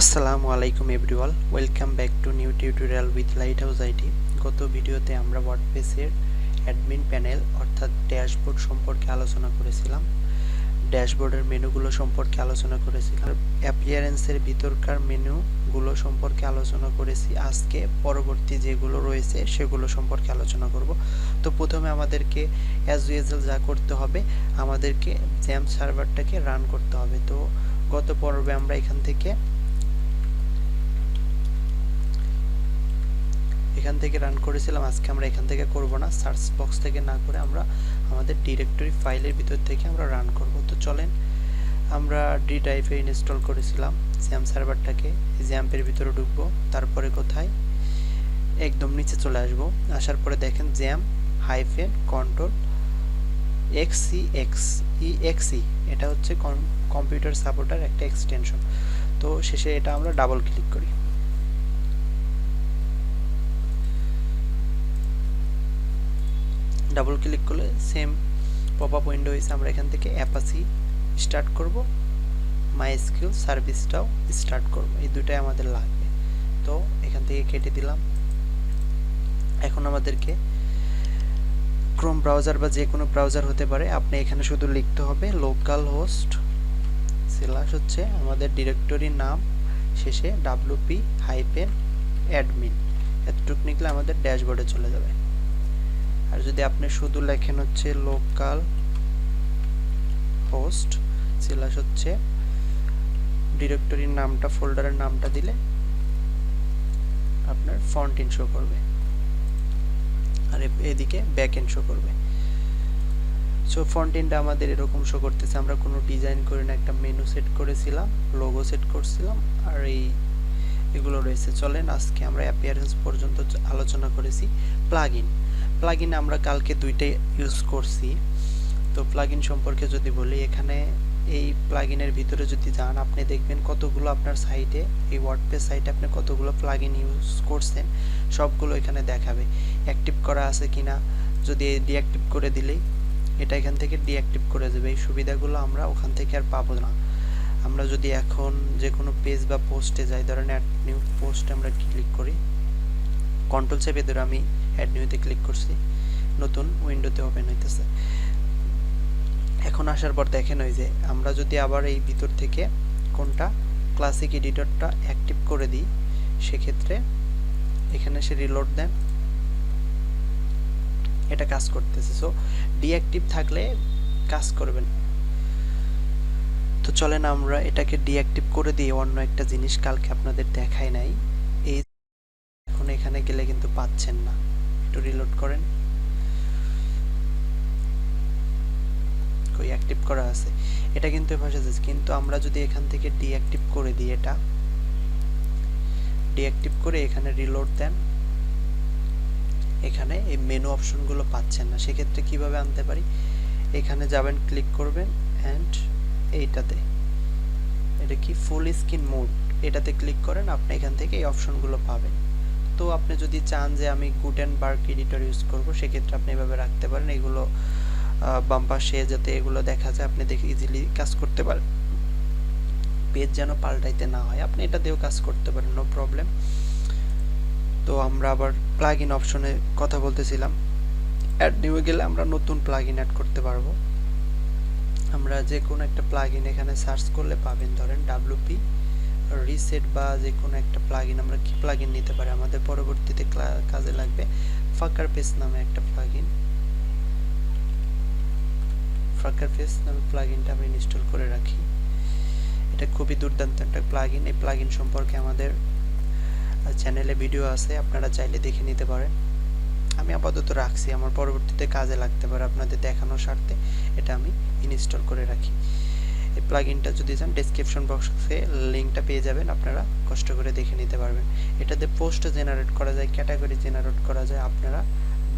আসসালামু আলাইকুম everyone, welcome back to new tutorial with lighthouse IT. গত ভিডিওতে আমরা ওয়ার্ডপ্রেসের অ্যাডমিন প্যানেল অর্থাৎ ড্যাশবোর্ড সম্পর্কে আলোচনা করেছিলাম। ড্যাশবোর্ডের মেনুগুলো সম্পর্কে আলোচনা করেছিলাম, অ্যাপিয়ারেন্সের ভিতরকার মেনুগুলো সম্পর্কে আলোচনা করেছি। আজকে পরবর্তী যেগুলো রয়েছে সেগুলো সম্পর্কে আলোচনা করব। তো প্রথমে আমাদেরকে অ্যাজ ইউজুয়াল যা করতে হবে, আমাদেরকে জ্যাম্প সার্ভারটাকে রান করতে হবে। তো গত পর্বে আমরা এখান থেকে রান করেছিলাম। আজকে আমরা এখান থেকে করব না, সার্চ বক্স থেকে না করে আমরা আমাদের ডিরেক্টরি ফাইলের ভিতর থেকে আমরা রান করব। তো চলেন, আমরা ডি ড্রাইভে ইনস্টল করেছিলাম জ্যাম্প সার্ভারটাকে। জ্যাম্পের ভিতরে ঢুকবো, তারপরে কোথায় একদম নিচে চলে আসব। আসার পরে দেখেন জ্যাম্প হাইফেন কন্ট্রোল এক্সি, এটা হচ্ছে কম্পিউটার সাপোর্টার একটা এক্সটেনশন। তো শেষে এটা আমরা ডাবল ক্লিক করি। ডাবল ক্লিক করলে সেম পপ আপ উইন্ডো হয়েছে। আমরা এখান থেকে অ্যাপাচি স্টার্ট করব, মাইএসকিউএল সার্ভিসটাও স্টার্ট করব, এই দুটাই আমাদের লাগবে। তো এখান থেকে কেটে দিলাম। এখন আমাদেরকে ক্রোম ব্রাউজার বা যে কোনো ব্রাউজার হতে পারে, আপনি এখানে শুধু লিখতে হবে লোকাল হোস্ট স্ল্যাশ হচ্ছে আমাদের ডিরেক্টরির নাম, শেষে wp-admin, এতটুকু লিখলে আমাদের ড্যাশবোর্ডে চলে যাবে। আর যদি আপনি শুধু লেখেন হচ্ছে লোকাল হোস্ট স্ল্যাশ হচ্ছে ডিরেক্টরির নামটা, ফোল্ডারের নামটা দিলে আপনার ফ্রন্ট এন্ড শো করবে আর এদিকে ব্যাক এন্ড শো করবে। সো ফ্রন্ট এন্ডটা আমাদের এরকম শো করতেছে। আমরা কোনো ডিজাইন করে না, একটা মেনু সেট করেছিলাম, লোগো সেট করছিলাম, আর এগুলো রয়েছে। চলেন আজকে আমরা অ্যাপিয়ারেন্স পর্যন্ত আলোচনা করেছি। প্লাগইন আমরা কালকে দুইটাই ইউজ করছি। তো প্লাগইন সম্পর্কে যদি বলি, এখানে এই প্লাগইনের ভিতরে যদি যান, আপনি দেখবেন কতগুলো আপনার সাইটে, এই ওয়ার্ডপ্রেস সাইটে আপনি কতগুলো প্লাগইন ইউজ করছেন সবগুলো এখানে দেখাবে। অ্যাক্টিভ করা আছে কিনা, যদি ডিঅ্যাক্টিভ করে দিলেই এটা এখান থেকে ডিঅ্যাক্টিভ করে দেবে। এই সুবিধাগুলো আমরা ওখান থেকে আর পাবো না। আমরা যদি এখন যে কোনো পেজ বা পোস্টে যাই, ধরেন অ্যাড নিউ পোস্টে আমরা ক্লিক করি, কন্ট্রোল চেপে ধরে আমি অ্যাড নিউতে ক্লিক করছি, নতুন উইন্ডোতে ওপেন হইতেছে। এখন আসার পর দেখেন ওই যে আমরা যদি আবার এই ভিতর থেকে কোনটা ক্লাসিক এডিটরটা অ্যাক্টিভ করে দিই, সেক্ষেত্রে এখানে সে রিলোড দেন, এটা কাজ করতেছে। সো ডিঅ্যাক্টিভ থাকলে কাজ করবেন। তো চলেন আমরা এটাকে ডিঅ্যাক্টিভ করে দিই। অন্য একটা জিনিস কালকে আপনাদের দেখাই নাই, এই এখন এখানে গেলে কিন্তু পাচ্ছেন না, একটু রিলোড করেন, কই অ্যাক্টিভ করা আছে, এটা কিন্তু এভাবে আছে। কিন্তু আমরা যদি এখান থেকে ডিঅ্যাক্টিভ করে দিই, এটা ডিঅ্যাক্টিভ করে এখানে রিলোড দেন, এখানে এই মেনু অপশনগুলো পাচ্ছেন না। সেক্ষেত্রে কিভাবে আনতে পারি, এখানে যাবেন, ক্লিক করবেন অ্যান্ড এইটাতে, এটা কি ফুল স্ক্রিন মোড, এটাতে ক্লিক করেন, আপনি এখান থেকে এই অপশনগুলো পাবেন। তো আপনি যদি চান যে আমি গুটেনবার্গ এডিটর ইউজ করব, সেক্ষেত্রে আপনি এভাবে রাখতে পারেন, এগুলো বাম পাশে যাতে এগুলো দেখা যায়, আপনি দেখে ইজিলি কাজ করতে পারেন, পেজ যেন পাল্টাইতে না হয়। আপনি এটা দিয়েও কাজ করতে পারেন, নো প্রবলেম। তো আমরা আবার প্লাগইন অপশনে কথা বলতেছিলাম। অ্যাড নিউ গেলে আমরা নতুন প্লাগইন অ্যাড করতে পারবো। আমরা যে কোনো একটা প্লাগইন এখানে সার্চ করলে পাবেন, ধরেন WP রিসেট বা যে কোনো একটা প্লাগইন। আমরা কি প্লাগইন নিতে পারি, আমাদের পরবর্তীতে কাজে লাগবে ফাকার পেজ নামে একটা প্লাগইন। ফাকার পেজ নামে প্লাগইনটা আমি ইনস্টল করে রাখি। এটা খুবই দুর্দান্ত একটা প্লাগইন। এই প্লাগইন সম্পর্কে আমাদের চ্যানেলে ভিডিও আছে, আপনারা চাইলে দেখে নিতে পারেন। আমি আপাতত রাখছি, আমার পরবর্তীতে কাজে লাগতে পারে আপনাদের দেখানোর স্বার্থে এটা আমি ইনস্টল করে রাখি। এই প্লাগইনটা যদি চান ডেসক্রিপশন বক্সে লিঙ্কটা পেয়ে যাবেন, আপনারা কষ্ট করে দেখে নিতে পারবেন। এটাতে পোস্ট জেনারেট করা যায়, ক্যাটাগরি জেনারেট করা যায়। আপনারা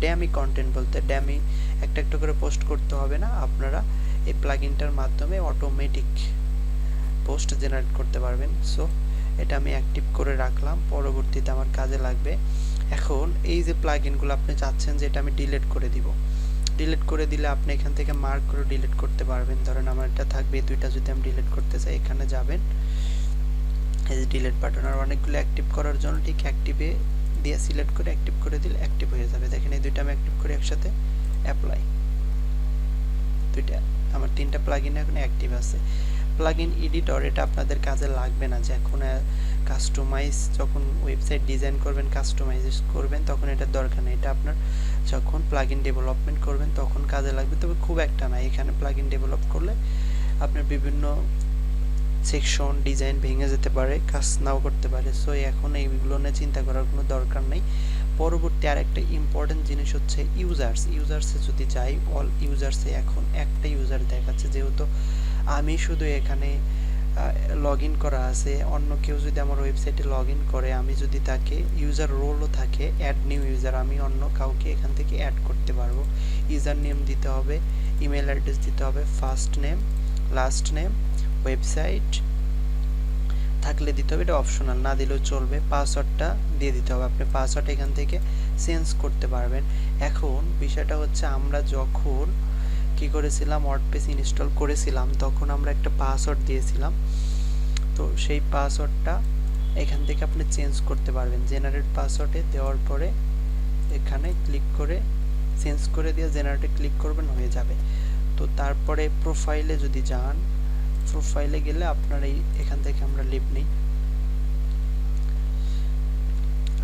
ড্যামি কন্টেন্ট বলতে ড্যামি একটা একটা করে পোস্ট করতে হবে না, আপনারা এই প্লাগইনটার মাধ্যমে অটোমেটিক পোস্ট জেনারেট করতে পারবেন। সো এটা আমি অ্যাক্টিভ করে রাখলাম, পরবর্তীতে আমার কাজে লাগবে। এখন এই যে প্লাগইনগুলো আপনি চাচ্ছেন যে এটা আমি ডিলিট করে দিব, ডিলিট করে দিলে আপনি এখান থেকে মার্ক করে ডিলিট করতে পারবেন। ধরেন আমার এটা থাকবে, দুইটা যদি আমি ডিলিট করতে চাই, এখানে যাবেন, এই যে ডিলিট বাটন। আর অনেকগুলো অ্যাক্টিভ করার জন্য ঠিক অ্যাক্টিভে দিয়ে সিলেক্ট করে অ্যাক্টিভ করে দিলে অ্যাক্টিভ হয়ে যাবে। দেখেন এই দুইটা আমি অ্যাক্টিভ করি একসাথে, অ্যাপ্লাই। দুইটা আমার 3টা প্লাগইন এখন অ্যাক্টিভ আছে। প্লাগইন এডিটর এটা আপনাদের কাজে লাগবে না, যে এখন কাস্টমাইজ যখন ওয়েবসাইট ডিজাইন করবেন, কাস্টমাইজ করবেন, তখন এটার দরকার নেই। এটা আপনার যখন প্লাগইন ডেভেলপমেন্ট করবেন তখন কাজে লাগবে, তবে খুব একটা না। এখানে প্লাগইন ডেভেলপ করলে আপনার বিভিন্ন সেকশন ডিজাইন ভেঙে যেতে পারে, কাজ নাও করতে পারে। সো এখন এইগুলো নিয়ে চিন্তা করার কোনো দরকার নেই। পরবর্তী আর একটা ইম্পর্টেন্ট জিনিস হচ্ছে ইউজার্সে যদি যাই, অল ইউজার্সে এখন একটা ইউজার দেখাচ্ছে, যেহেতু আমি শুধু এখানে লগ ইন করা আছে। অন্য কেউ যদি আমার ওয়েবসাইটে লগ ইন করে, আমি যদি তাকে ইউজার রোলও থাকে অ্যাড নিউ ইউজার, আমি অন্য কাউকে এখান থেকে অ্যাড করতে পারবো। ইউজার নেম দিতে হবে, ইমেল অ্যাড্রেস দিতে হবে, first name, last name, website থাকলে দিতে হবে, এটা অপশনাল, না দিলেও চলবে। পাসওয়ার্ডটা দিয়ে দিতে হবে। আপনি পাসওয়ার্ড এখান থেকে চেঞ্জ করতে পারবেন। এখন বিষয়টা হচ্ছে আমরা যখন কি করেছিলাম, ওয়ার্ডপ্রেস ইনস্টল করেছিলাম, তখন আমরা একটা পাসওয়ার্ড দিয়েছিলাম। তো সেই পাসওয়ার্ডটা এখান থেকে আপনি চেঞ্জ করতে পারবেন। জেনারেট পাসওয়ার্ডে দেওয়ার পরে এখানে ক্লিক করে চেঞ্জ করে দিয়ে জেনারেটে ক্লিক করবেন, হয়ে যাবে। তো তারপরে প্রোফাইলে যদি যান, প্রোফাইলে গেলে আপনার এখান থেকে আমরা লিভ নেই,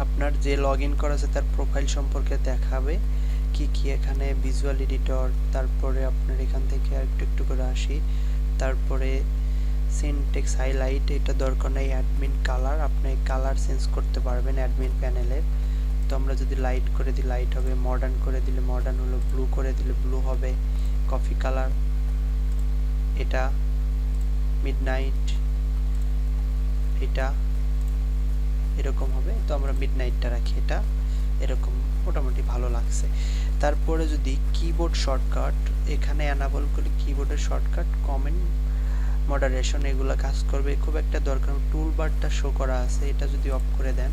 আপনার যে লগ ইন করা আছে তার প্রোফাইল সম্পর্কে দেখাবে কি কি। এখানে ভিজুয়াল এডিটর, তারপরে আপনার এখান থেকে আর একটু করে আসি, তারপরে সিনটেক্স হাইলাইট, এটা দরকার নেই। অ্যাডমিন কালার, আপনি কালার চেঞ্জ করতে পারবেন অ্যাডমিন প্যানেলের। তো আমরা যদি লাইট করে দিই লাইট হবে, মডার্ন করে দিলে মডার্ন হলো, ব্লু করে দিলে ব্লু হবে, কফি কালার এটা, মিডনাইট এটা এরকম হবে। তো আমরা মিডনাইটটা রাখি, এটা এরকম মোটামুটি ভালো লাগছে। তারপরে যদি কিবোর্ড শর্টকাট এখানে অ্যানাবল করি, কিবোর্ডের শর্টকাট, কমেন্ট, মডারেশন, এগুলো কাজ করবে, খুব একটা দরকার। টুলবারটা শো করা আছে, এটা যদি অফ করে দেন,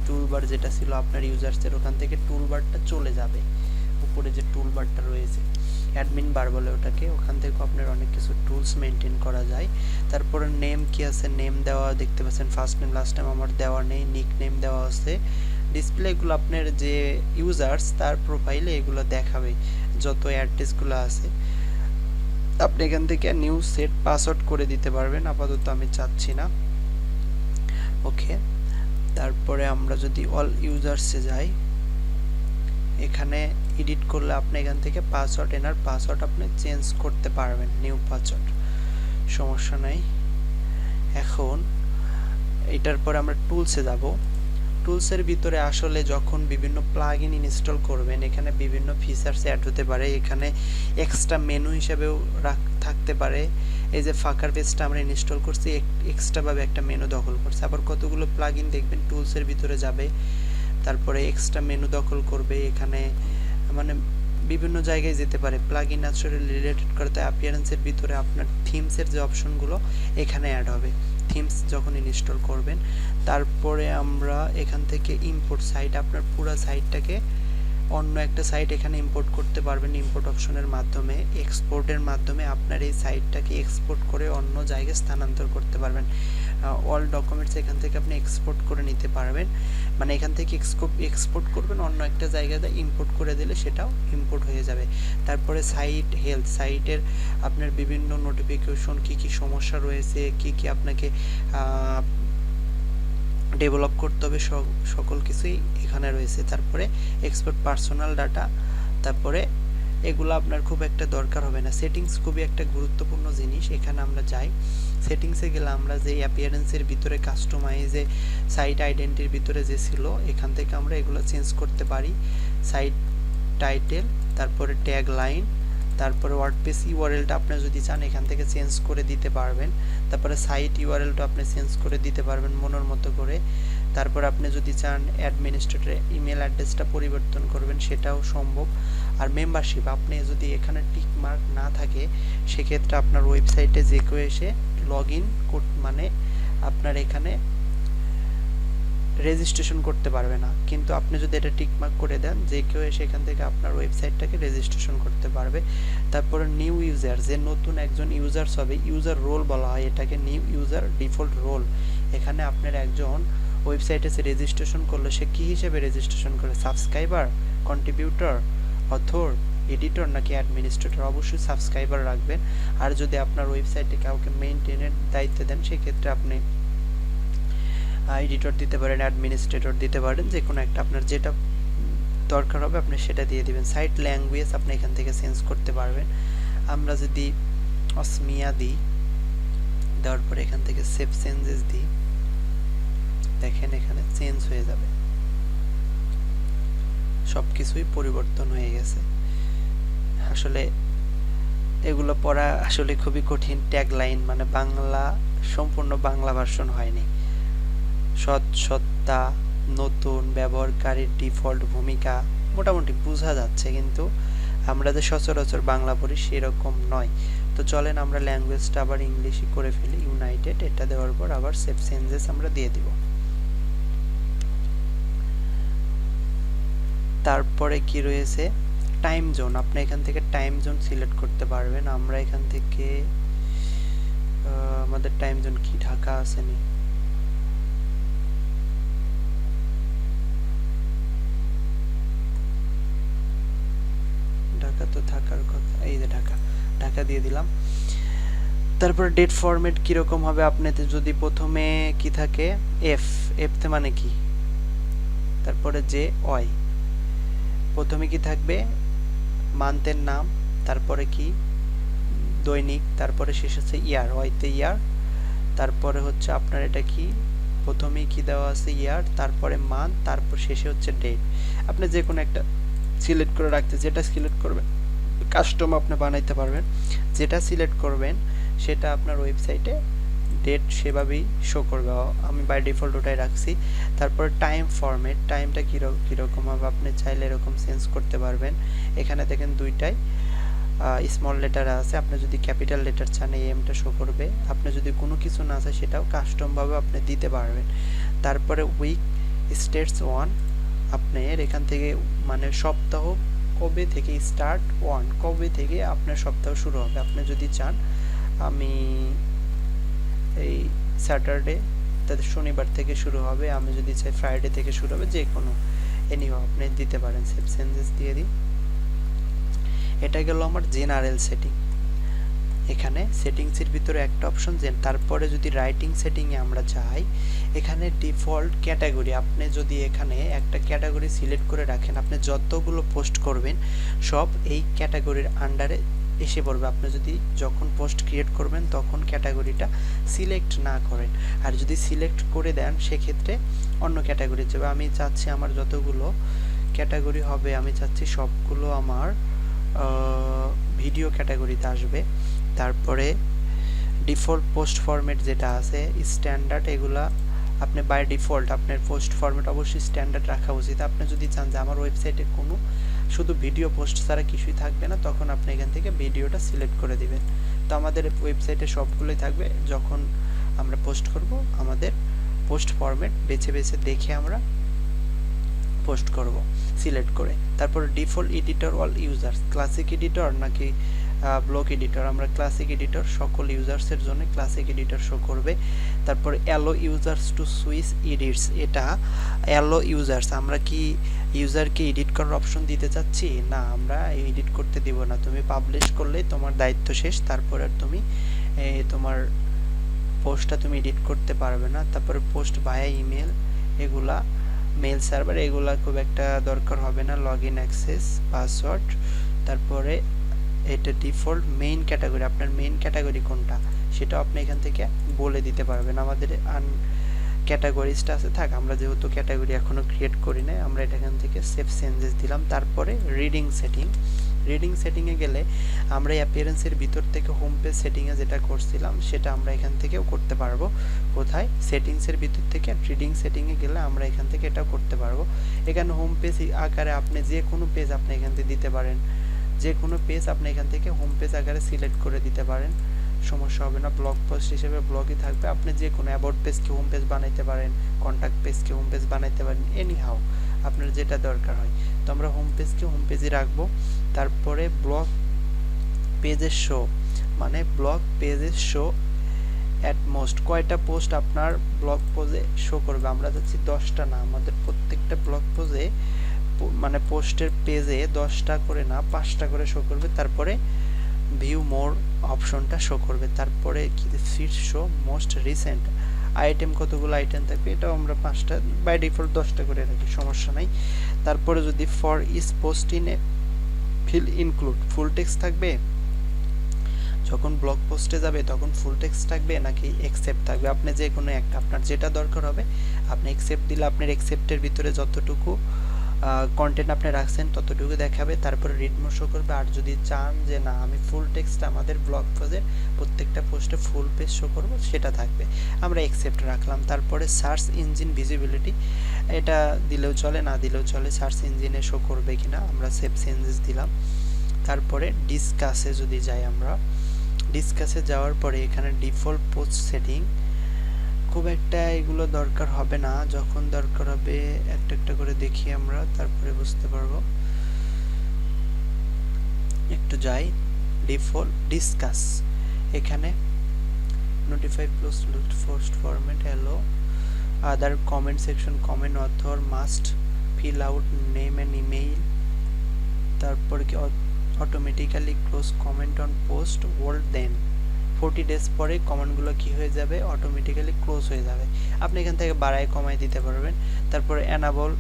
টুলবার যেটা ছিল আপনার ইউজার্সের, ওখান থেকে টুলবারটা চলে যাবে। উপরে যে টুলবারটা রয়েছে অ্যাডমিন বার বলে ওটাকে, ওখান থেকে আপনার অনেক কিছু টুলস মেনটেন করা যায়। তারপরে নেম কি আছে, নেম দেওয়া দেখতে পাচ্ছেন, ফার্স্ট নেম লাস্ট নেম আমার দেওয়া নেই, নিক নেম দেওয়া আছে। ডিসপ্লেগুলো আপনার যে ইউজার্স তার প্রোফাইলে এগুলো দেখাবে, যত অ্যাড্রেসগুলো আছে। আপনি এখান থেকে নিউ সেট পাসওয়ার্ড করে দিতে পারবেন, আপাতত আমি চাচ্ছি না। ওকে, তারপরে আমরা যদি অল ইউজার্সে যাই, এখানে এডিট করলে আপনি এখান থেকে পাসওয়ার্ড এনার পাসওয়ার্ড আপনি চেঞ্জ করতে পারবেন, নিউ পাসওয়ার্ড, সমস্যা নাই। এখন এটার পরে আমরা টুলসে যাব। টুলসের ভিতরে আসলে যখন বিভিন্ন প্লাগইন ইনস্টল করবেন, এখানে বিভিন্ন ফিচার্স অ্যাড হতে পারে, এখানে এক্সট্রা মেনু হিসেবেও থাকতে পারে। এই যে ফাকার পেজটা আমরা ইনস্টল করছি, এক্সট্রাভাবে একটা মেনু দখল করছে। আবার কতগুলো প্লাগইন দেখবেন টুলসের ভিতরে যাবে, তারপরে এক্সট্রা মেনু দখল করবে, এখানে মানে বিভিন্ন জায়গায় যেতে পারে। প্লাগইন আসলে রিলেটেড করতে অ্যাপিয়ারেন্সের ভিতরে আপনার থিমসের যে অপশনগুলো এখানে অ্যাড হবে থিমস যখন ইনস্টল করবেন। তারপরে আমরা এখান থেকে ইম্পোর্ট সাইট, আপনার পুরো সাইটটাকে অন্য একটা সাইট এখানে ইম্পোর্ট করতে পারবেন ইম্পোর্ট অপশনের মাধ্যমে। এক্সপোর্টের মাধ্যমে আপনার এই সাইটটাকে এক্সপোর্ট করে অন্য জায়গায় স্থানান্তর করতে পারবেন। অল ডকুমেন্টস এখান থেকে আপনি এক্সপোর্ট করে নিতে পারবেন, মানে এখান থেকে এক্সপোর্ট করবেন, অন্য একটা জায়গায় ইম্পোর্ট করে দিলে সেটাও ইম্পোর্ট হয়ে যাবে। তারপরে সাইট হেলথ, সাইটের আপনার বিভিন্ন নোটিফিকেশন, কি কি সমস্যা রয়েছে, কি কি আপনাকে ডেভেলপ করতে হবে, সকল কিছুই এখানে রয়েছে। তারপরে এক্সপোর্ট পার্সোনাল ডাটা, তারপরে এগুলো আপনার খুব একটা দরকার হবে না। সেটিংস খুবই একটা গুরুত্বপূর্ণ জিনিস। এখানে আমরা যাই, সেটিংসে গেলে আমরা যে অ্যাপিয়ারেন্সের ভিতরে কাস্টমাইজে সাইট আইডেন্টিটির ভিতরে যে ছিল, এখান থেকে আমরা এগুলো চেঞ্জ করতে পারি। সাইট টাইটেল, তারপরে ট্যাগ লাইন, তারপরে ওয়ার্ডপ্রেস ইউআরএলটা আপনি যদি চান এখান থেকে চেঞ্জ করে দিতে পারবেন। তারপরে সাইট ইউআরএলটা আপনি চেঞ্জ করে দিতে পারবেন মনের মতো করে। তারপর আপনি যদি চান অ্যাডমিনিস্ট্রেটর ইমেল অ্যাড্রেসটা পরিবর্তন করবেন, সেটাও সম্ভব। আর মেম্বারশিপ, আপনি যদি এখানে টিক মার্ক না থাকে সেক্ষেত্রে আপনার ওয়েবসাইটে যে কেউ এসে লগ ইন মানে আপনার এখানে রেজিস্ট্রেশন করতে পারবে না, কিন্তু আপনি যদি এটা টিকমার্ক করে দেন যে কেউ সেখান থেকে আপনার ওয়েবসাইটটাকে রেজিস্ট্রেশন করতে পারবে। তারপরে নিউ ইউজার, যে নতুন একজন ইউজার্স হবে, ইউজার রোল বলা হয় এটাকে, নিউ ইউজার ডিফল্ট রোল। এখানে আপনার একজন ওয়েবসাইটে সে রেজিস্ট্রেশন করলে সে কী হিসেবে রেজিস্ট্রেশন করে, সাবস্ক্রাইবার, কন্ট্রিবিউটর, অথর, এডিটর নাকি অ্যাডমিনিস্ট্রেটর? অবশ্যই সাবস্ক্রাইবার রাখবেন। আর যদি আপনার ওয়েবসাইটে কাউকে মেইনটেনের দায়িত্ব দেন সেক্ষেত্রে আপনি এডিটর দিতে পারেন, অ্যাডমিনিস্ট্রেটর দিতে পারেন, যে কোনো একটা আপনার যেটা দরকার হবে আপনি সেটা দিয়ে দিবেন। সাইট ল্যাঙ্গুয়েজ আপনি এখান থেকে চেঞ্জ করতে পারবেন। আমরা যদি অসমিয়া দিই, দেওয়ার পরে এখান থেকে সেভ চেঞ্জেস দিই, দেখেন এখানে চেঞ্জ হয়ে যাবে, সব কিছুই পরিবর্তন হয়ে গেছে। আসলে এগুলো পড়া আসলে খুবই কঠিন। ট্যাগ লাইন মানে বাংলা, সম্পূর্ণ বাংলা ভার্সন হয়নি। সত্তা, নতুন, ব্যবহারকারীর ডিফল্ট, ভূমিকা মোটামুটি বোঝা যাচ্ছে, কিন্তু আমরা যে সচরাচর বাংলা পড়ি সেরকম নয়। তো চলেন আমরা ল্যাঙ্গুয়েজটা আবার ইংলিশে করে ফেলি, ইউনাইটেড। এটা দেওয়ার পর আবার সেভ চেঞ্জেস আমরা দিয়ে দিব। তারপরে কি রয়েছে, টাইম জোন। আপনি এখান থেকে টাইম জোন সিলেক্ট করতে পারবেন। আমরা এখান থেকে আমাদের টাইম জোন কি ঢাকা আসেনি, ঢাকা তো থাকার কথা, এই যে ঢাকা, ঢাকা দিয়ে দিলাম। তারপর ডেট ফরম্যাট কিরকম হবে, আপনাতে যদি প্রথমে কি থাকে এফ, এফতে মানে কি, তারপরে যে ওয়াই, প্রথমে কি থাকবে মান্থের নাম, তারপরে কি দৈনিক, তারপরে শেষ হচ্ছে ইয়ার, ওয়াইতে ইয়ার, তারপরে হচ্ছে আপনার এটা কি প্রথমেই কি দেওয়া আছে ইয়ার, তারপরে মান্থ, তারপর শেষে হচ্ছে ডেট। আপনি যে কোনো একটা সিলেক্ট করে রাখতে, যেটা সিলেক্ট করবেন কাস্টম আপনি বানাইতে পারবেন, যেটা সিলেক্ট করবেন সেটা আপনার ওয়েবসাইটে ডেট সেভাবেই শো করবে। আমি বাই ডিফল্ট ওটাই রাখছি। তারপর টাইম ফরম্যাট, টাইমটা কীরকম হবে আপনি চাইলে এরকম চেঞ্জ করতে পারবেন। এখানে দেখেন দুইটাই স্মল লেটার আছে, আপনি যদি ক্যাপিটাল লেটার চান এমটা শো করবে, আপনি যদি কোনো কিছু না আছে সেটাও কাস্টমভাবে আপনি দিতে পারবেন। তারপরে উইক স্টেটস ওয়ান, আপনার এখান থেকে মানে সপ্তাহ কবে থেকে স্টার্ট, ওয়ান কবে থেকে আপনার সপ্তাহ শুরু হবে। আপনি যদি চান আমি এই স্যাটারডে, তাদের শনিবার থেকে শুরু হবে, আমি যদি চাই ফ্রাইডে থেকে শুরু হবে, যে কোনো এনিও আপনি দিতে পারেন। সেভ চেঞ্জেস দিয়ে দিই। এটা গেল আমার জেনারেল সেটিং। এখানে সেটিংসের ভিতরে একটা অপশন যে, তারপরে যদি রাইটিং সেটিংয়ে আমরা যাই, এখানে ডিফল্ট ক্যাটাগরি, আপনি যদি এখানে একটা ক্যাটাগরি সিলেক্ট করে রাখেন, আপনি যতগুলো পোস্ট করবেন সব এই ক্যাটাগরির আন্ডারে এসে পড়বে। আপনি যদি যখন পোস্ট ক্রিয়েট করবেন তখন ক্যাটাগরিটা সিলেক্ট না করেন, আর যদি সিলেক্ট করে দেন সেক্ষেত্রে অন্য ক্যাটাগরি যাবে। আমি চাচ্ছি আমার যতগুলো ক্যাটাগরি হবে আমি চাচ্ছি সবগুলো আমার ভিডিও ক্যাটাগরিতে আসবে। তারপরে ডিফল্ট পোস্ট ফরম্যাট যেটা আছে স্ট্যান্ডার্ড, এগুলা আপনি বাই ডিফল্ট আপনার পোস্ট ফরম্যাট অবশ্যই স্ট্যান্ডার্ড রাখা উচিত। আপনি যদি চান যে আমার ওয়েবসাইটে কোনো শুধু ভিডিও পোস্ট ছাড়া কিছুই থাকবে না, তখন আপনি এখান থেকে ভিডিওটা সিলেক্ট করে দিবেন। তো আমাদের ওয়েবসাইটে সবগুলোই থাকবে। যখন আমরা পোস্ট করব আমাদের পোস্ট ফরম্যাট বেছে বেছে দেখে আমরা পোস্ট করব সিলেক্ট করে। তারপর default editor all users, classic editor নাকি ব্লক এডিটর, আমরা ক্লাসিক এডিটর, সকল ইউজার্সের জন্য ক্লাসিক এডিটর শো করবে। তারপর allow users to switch edits, এটা অ্যালো ইউজার্স, আমরা কি ইউজারকে এডিট করার অপশন দিতে চাচ্ছি না, আমরা এডিট করতে দিব না, তুমি পাবলিশ করলেই তোমার দায়িত্ব শেষ, তারপর আর তুমি তোমার পোস্টটা তুমি এডিট করতে পারবে না। তারপরে পোস্ট ভায়া ইমেল, এগুলা মেল সার্ভার, এগুলা খুব একটা দরকার হবে না। লগ ইন অ্যাক্সেস, পাসওয়ার্ড, তারপরে এটা ডিফল্ট মেইন ক্যাটাগরি, আপনার মেইন ক্যাটাগরি কোনটা সেটাও আপনি এখান থেকে বলে দিতে পারবেন। আমাদের ক্যাটাগরিজটা আছে থাক, আমরা যেহেতু ক্যাটাগরি এখনো ক্রিয়েট করি নাই, আমরা এটা এখান থেকে সেভ চেঞ্জেস দিলাম। তারপরে রিডিং সেটিং, রিডিং সেটিংয়ে গেলে আমরা অ্যাপিয়ারেন্সের ভিতর থেকে হোম পেজ সেটিংয়ে যেটা করছিলাম সেটা আমরা এখান থেকেও করতে পারবো। কোথায়, সেটিংসের ভিতর থেকে রিডিং সেটিংয়ে গেলে আমরা এখান থেকে এটাও করতে পারবো। এখানে হোম পেজ আকারে আপনি যে কোনো পেজ আপনি এখান থেকে দিতে পারেন, যে কোনো পেজ আপনি এখান থেকে হোম পেজ আকারে সিলেক্ট করে দিতে পারেন। সমস্যা হবে না, ব্লগ পোস্ট হিসেবে ব্লগই থাকবে। আপনি যে কোনো অ্যাবাউট পেজকে হোম পেজ বানাইতে পারেন, কন্ট্যাক্ট পেজকে হোম পেজ বানাইতে পারেন, এনি হাউ আপনার যেটা দরকার হয়। তো আমরা হোম পেজকে হোম পেজই রাখবো। তারপরে ব্লগ পেজের শো, মানে ব্লগ পেজের শো অ্যাট মোস্ট কয়টা পোস্ট আপনার ব্লগ পোজে শো করবে। আমরা যাচ্ছি 10টা না, আমাদের প্রত্যেকটা ব্লগ পোজে মানে পোস্টের পেজে 10টা করে না 5টা করে শো করবে। তারপরে ভিউ মোর অপশনটা শো করবে। তারপরে কি feed show most recent item, কতগুলো আইটেম থাকবে এটাও আমরা 5টা, বাই ডিফল্ট 10টা করে রাখি, সমস্যা নাই। তারপরে যদি for each post in a feed include full text থাকবে, যখন ব্লগ পোস্টে যাবে তখন ফুল টেক্সট থাকবে নাকি এক্সেপ্ট থাকবে, আপনি যে কোনো একটা আপনার যেটা দরকার হবে আপনি এক্সেপ্ট দিলে আপনার এক্সেপ্টের ভিতরে যতটুকু কন্টেন্ট আপনি রাখছেন ততটুকু দেখাবে। তারপরে রিড মোর শো করবে। আর যদি চান যে না আমি ফুল টেক্সট আমাদের ব্লগ পোস্টের প্রত্যেকটা পোস্টে ফুল পেজ শো করব, সেটা থাকবে, আমরা এক্সেপ্ট রাখলাম। তারপরে সার্চ ইঞ্জিন ভিজিবিলিটি, এটা দিলেও চলে না দিলেও চলে, সার্চ ইঞ্জিনে শো করবে কিনা আমরা সেভ চেঞ্জেস দিলাম। তারপরে ডিসকাসে যদি যাই, আমরা ডিসকাসে যাওয়ার পরে এখানে ডিফল্ট পোস্ট সেটিং, খুব একটা এগুলো দরকার হবে না, যখন দরকার হবে একটা একটা করে দেখি আমরা, তারপরে বুঝতে পারবো। একটু যাই ডিফল্ট ডিসকাস, এখানে notify plus post format hello other comment section, comment author must fill out name and email. তারপর কি automatically close comment on post old than 40 days পরে কমেন্টগুলো কি হয়ে যাবে, অটোমেটিক্যালি ক্লোজ হয়ে যাবে। আপনি এখান থেকে বাড়ায় কমায় দিতে পারবেন। তারপরে এনাবল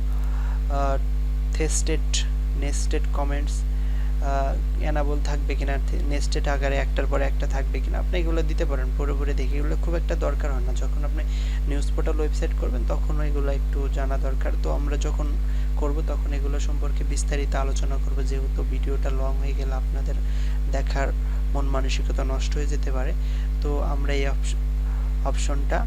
থেস্টেড নেস্টেড কমেন্টস, এনাবল থাকবে কিনা, নেস্টেড আকারে একটার পরে একটা থাকবে কিনা, আপনি এগুলো দিতে পারেন। পরে দেখি, এগুলো খুব একটা দরকার হয় না, যখন আপনি নিউজ পোর্টাল ওয়েবসাইট করবেন তখন এগুলো একটু জানা দরকার। তো আমরা যখন করব তখন এগুলো সম্পর্কে বিস্তারিত আলোচনা করব, যেহেতু ভিডিওটা লং হয়ে গেলে আপনাদের দেখার মন মানসিকতা নষ্ট হয়ে যেতে পারে। তো আমরা এই অপশনটা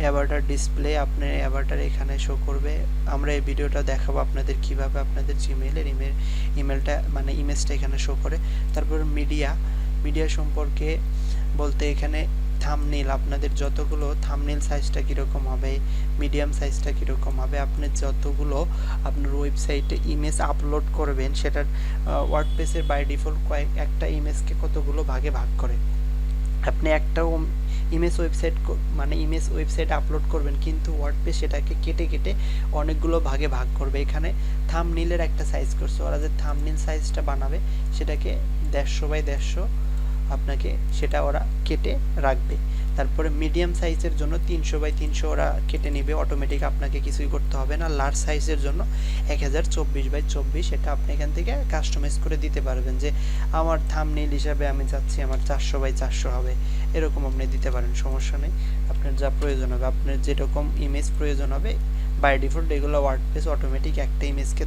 অ্যাভাটার ডিসপ্লে, আপনার অ্যাভাটার এখানে শো করবে। আমরা এই ভিডিওটা দেখাবো আপনাদের কিভাবে আপনাদের জিমেইলের ইমেলটা মানে ইমেজটা এখানে শো করে। তারপর মিডিয়া সম্পর্কে বলতে এখানে থাম্বনেল, আপনাদের যতগুলো থাম্বনেল সাইজটা কীরকম হবে, মিডিয়াম সাইজটা কীরকম হবে, আপনি যতগুলো আপনার ওয়েবসাইটে ইমেজ আপলোড করবেন সেটার ওয়ার্ডপ্রেসের বাই ডিফল্ট একটা ইমেজকে কতগুলো ভাগে ভাগ করে। আপনি একটা ইমেজ ওয়েবসাইট আপলোড করবেন, কিন্তু ওয়ার্ডপ্রেস সেটাকে কেটে অনেকগুলো ভাগে ভাগ করবে। এখানে থাম্বনেলের একটা সাইজ করছে, ওরা যে থাম্বনেল সাইজটা বানাবে সেটাকে 150 বাই 150 আপনাকে সেটা ওরা কেটে রাখবে। তারপরে মিডিয়াম সাইজের জন্য 300 বাই 300 ওরা কেটে নেবে অটোমেটিক, আপনাকে কিছুই করতে হবে না। লার্জ সাইজের জন্য 1024 বাই 24 এটা আপনি এখান থেকে কাস্টমাইজ করে দিতে পারবেন, যে আমার থাম্বনেল হিসাবে আমি চাচ্ছি আমার 400 বাই 400 হবে, এরকম আপনি দিতে পারেন, সমস্যা নেই। আপনার যা প্রয়োজন হবে, আপনার যেরকম ইমেজ প্রয়োজন হবে বাই ডিফল্ট এগুলো ওয়ার্ডপ্রেস অটোমেটিক একটা ইমেজকে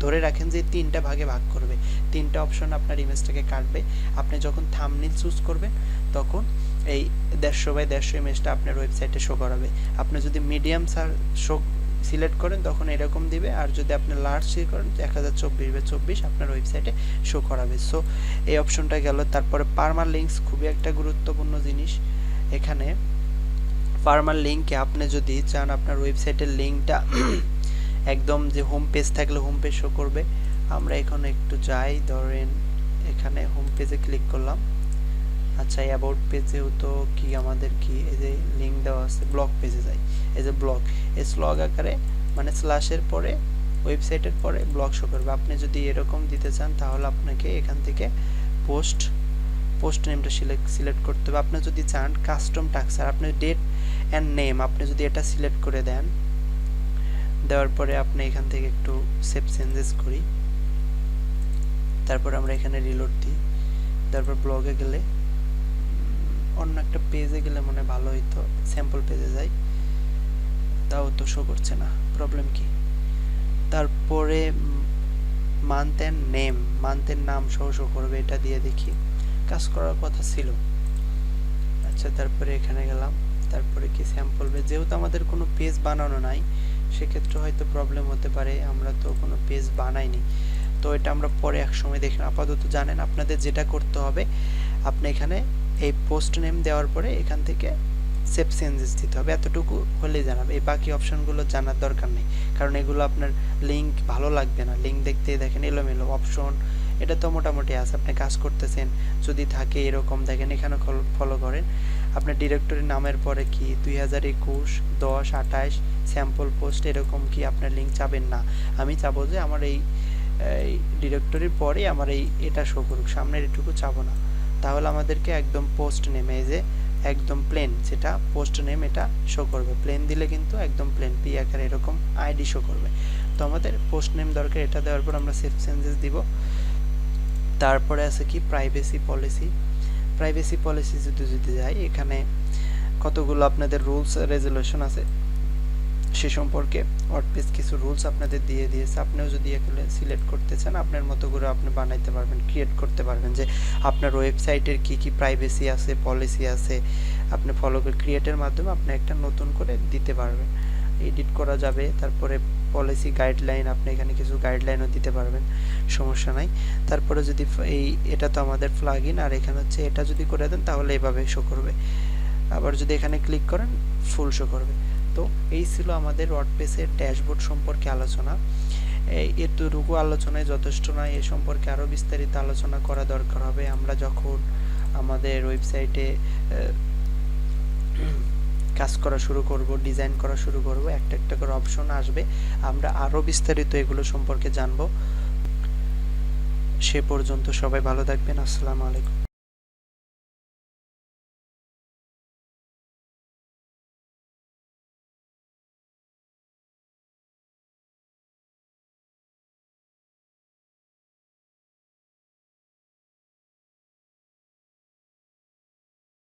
ধরে রাখেন যে 3টা ভাগে ভাগ করবে, 3টা অপশন আপনার ইমেজটাকে কাটবে। আপনি যখন থাম্বনেল চুজ করবেন তখন এই 150 বাই 150 ইমেজটা আপনার ওয়েবসাইটে শো করাবে। আপনি যদি মিডিয়াম শো সিলেক্ট করেন তখন এরকম দিবে, আর যদি আপনি লার্জ সিলেক্ট করেন 1024 বাই 24 আপনার ওয়েবসাইটে শো করাবে। সো এই অপশনটা গেল। তারপরে পারমা লিঙ্কস, খুবই একটা গুরুত্বপূর্ণ জিনিস। এখানে পারমা লিঙ্কে আপনি যদি চান আপনার ওয়েবসাইটের লিঙ্কটা একদম যে হোম পেজ থাকলে হোম পেজ শো করবে। আমরা এখন একটু যাই, ধরেন এখানে হোম পেজে ক্লিক করলাম। আচ্ছা, অ্যাবাউট পেজেও তো কি আমাদের কি এই যে লিঙ্ক দেওয়া আছে, ব্লগ পেজে যাই, এই যে ব্লগ, এই স্লগ আকারে মানে স্ল্যাশের পরে ওয়েবসাইটের পরে ব্লগ শো করবে। আপনি যদি এরকম দিতে চান তাহলে আপনাকে এখান থেকে পোস্ট নেমটা সিলেক্ট করতে হবে। আপনি যদি চান কাস্টম টাক্সার, আপনি ডেট অ্যান্ড নেম আপনি যদি এটা সিলেক্ট করে দেন, দেওয়ার পরে আপনি এখান থেকে একটু সেভ চেঞ্জেস করি, তারপর আমরা এখানে রিলোড দিই, তারপর ব্লগে গেলে অন্য একটা পেজে গেলে মনে ভালো হইতো, স্যাম্পল পেজে যাই, তাও তো শো করছে না, প্রবলেম কি। তারপরে মান্থের নাম শো করবে, এটা দিয়ে দেখি, কাজ করার কথা ছিল। আচ্ছা, তারপরে এখানে গেলাম, তারপরে কি স্যাম্পল পেজ, যেহেতু আমাদের কোনো পেজ বানানো নাই সেক্ষেত্রে হয়তো প্রবলেম হতে পারে, আমরা তো কোনো পেজ বানাইনি, তো এটা আমরা পরে এক সময় দেখলাম। আপাতত জানেন আপনাদের যেটা করতে হবে, আপনি এখানে এই পোস্ট নেম দেওয়ার পরে এখান থেকে সেভ চেঞ্জেস দিতে হবে, এতটুকু হলেই জানাবে। এই বাকি অপশনগুলো জানার দরকার নেই, কারণ এগুলো আপনার লিঙ্ক ভালো লাগবে না, লিঙ্ক দেখতে দেখেন এলোমেলো অপশন। এটা তো মোটামুটি আছে, আপনি কাজ করতেছেন যদি থাকে এরকম, দেখেন এখানে ফলো করেন। আপনার ডিরেক্টরি নামের পরে কি 2021 10 28 স্যাম্পল পোস্ট এরকম কি আপনার লিঙ্ক চাবেন না। আমি চাবো যে আমার এই ডিরেক্টরির পরে আমার এটা শো করুক, সামনের এটুকু চাবো না। তাহলে আমাদেরকে একদম পোস্ট নেম, এই যে একদম প্লেন যেটা পোস্ট নেম এটা শো করবে। প্লেন দিলে কিন্তু একদম প্লেন পি আকারে এরকম আইডি শো করবে। তো আমাদের পোস্ট নেম দরকার, এটা দেওয়ার পর আমরা সেভ চেঞ্জেস দিব। তারপরে আছে কি প্রাইভেসি পলিসি। প্রাইভেসি পলিসি যদি যাই, এখানে কতগুলো আপনাদের রুলস রেজুলেশন আছে সে সম্পর্কে ওয়ার্ডপ্রেস কিছু রুলস আপনাদের দিয়ে দিয়েছে। আপনিও যদি এগুলো সিলেক্ট করতে চান আপনার মতো করে আপনি বানাইতে পারবেন, ক্রিয়েট করতে পারবেন যে আপনার ওয়েবসাইটের কি কি প্রাইভেসি আছে, পলিসি আছে, আপনি ফলো করে ক্রিয়েটের মাধ্যমে আপনি একটা নতুন করে দিতে পারবেন, এডিট করা যাবে। তারপরে পলিসি গাইডলাইন, আপনি এখানে কিছু গাইডলাইনও দিতে পারবেন, সমস্যা নাই। তারপরে যদি এটা তো আমাদের প্লাগইন, আর এখানে হচ্ছে এটা যদি করে দেন তাহলে এভাবে শো করবে। আবার যদি এখানে ক্লিক করেন ফুল শো করবে। তো এই ছিল আমাদের ওয়ার্ডপ্রেসের ড্যাশবোর্ড সম্পর্কে আলোচনা। এতটুকু আলোচনায় যথেষ্ট নয়, এ সম্পর্কে আরও বিস্তারিত আলোচনা করা দরকার হবে। আমরা যখন আমাদের ওয়েবসাইটে কাজ করা শুরু করব, ডিজাইন করা শুরু করব, একটা একটা করে অপশন আসবে, আমরা আরও বিস্তারিত এগুলো সম্পর্কে জানব। সে পর্যন্ত সবাই ভালো থাকবেন। আসসালামু আলাইকুম।